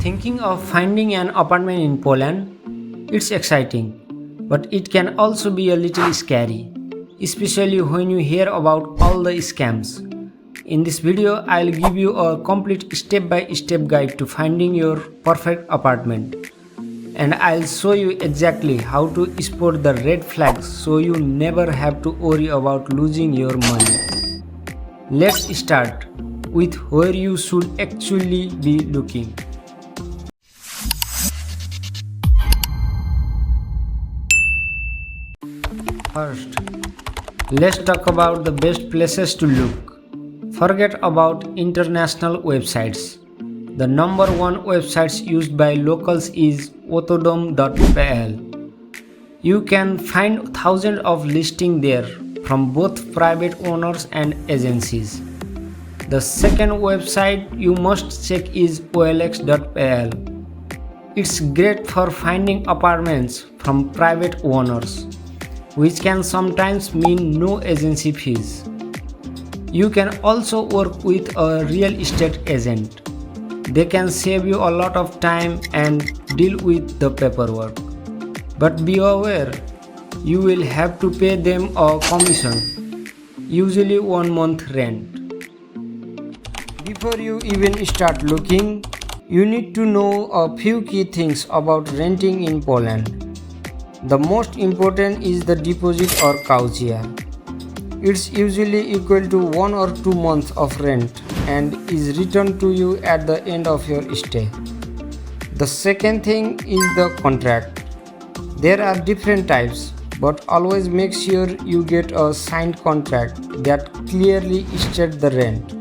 Thinking of finding an apartment in Poland? It's exciting, but it can also be a little scary, especially when you hear about all the scams. In this video, I'll give you a complete step-by-step guide to finding your perfect apartment. And I'll show you exactly how to spot the red flags so you never have to worry about losing your money. Let's start with where you should actually be looking. First, let's talk about the best places to look. Forget about international websites. The number one websites used by locals is otodom.pl. You can find thousands of listings there from both private owners and agencies. The second website you must check is olx.pl. It's great for finding apartments from private owners, which can sometimes mean no agency fees. You can also work with a real estate agent. They can save you a lot of time and deal with the paperwork. But be aware, you will have to pay them a commission, usually 1 month rent. Before you even start looking, you need to know a few key things about renting in Poland. The most important is the deposit or kaucja. It's usually equal to 1 or 2 months of rent and is returned to you at the end of your stay. The second thing is the contract. There are different types, but always make sure you get a signed contract that clearly states the rent,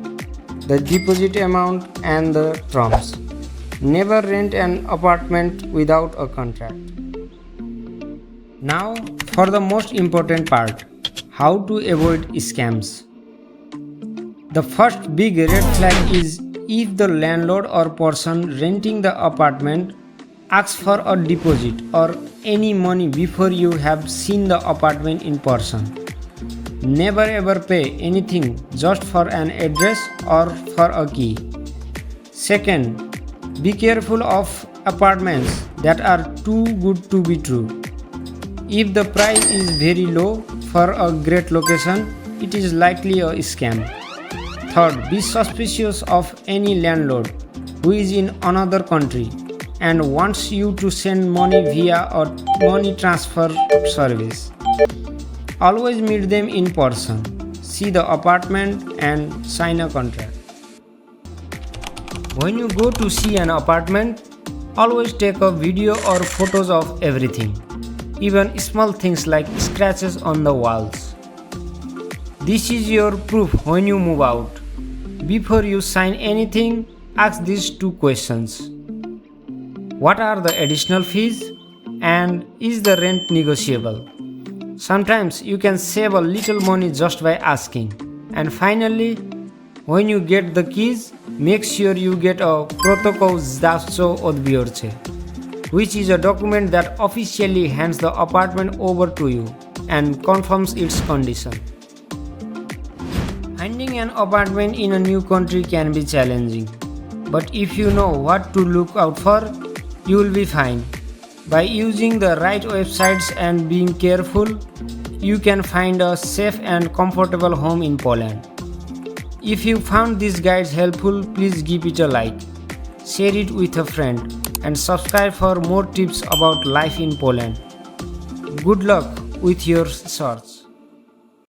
the deposit amount, and the terms. Never rent an apartment without a contract. Now for the most important part, how to avoid scams. The first big red flag is if the landlord or person renting the apartment asks for a deposit or any money before you have seen the apartment in person. Never ever pay anything just for an address or for a key. Second, be careful of apartments that are too good to be true. If the price is very low for a great location, it is likely a scam. Third, be suspicious of any landlord who is in another country and wants you to send money via a money transfer service. Always meet them in person, see the apartment, and sign a contract. When you go to see an apartment, always take a video or photos of everything, even small things like scratches on the walls. This is your proof when you move out. Before you sign anything, ask these 2 questions. What are the additional fees? And is the rent negotiable? Sometimes you can save a little money just by asking. And finally, when you get the keys, make sure you get a Protokół zdawczo-odbiorczy, which is a document that officially hands the apartment over to you and confirms its condition. Finding an apartment in a new country can be challenging, but if you know what to look out for, you will be fine. By using the right websites and being careful, you can find a safe and comfortable home in Poland. If you found these guides helpful, please give it a like, share it with a friend, and subscribe for more tips about life in Poland. Good luck with your search.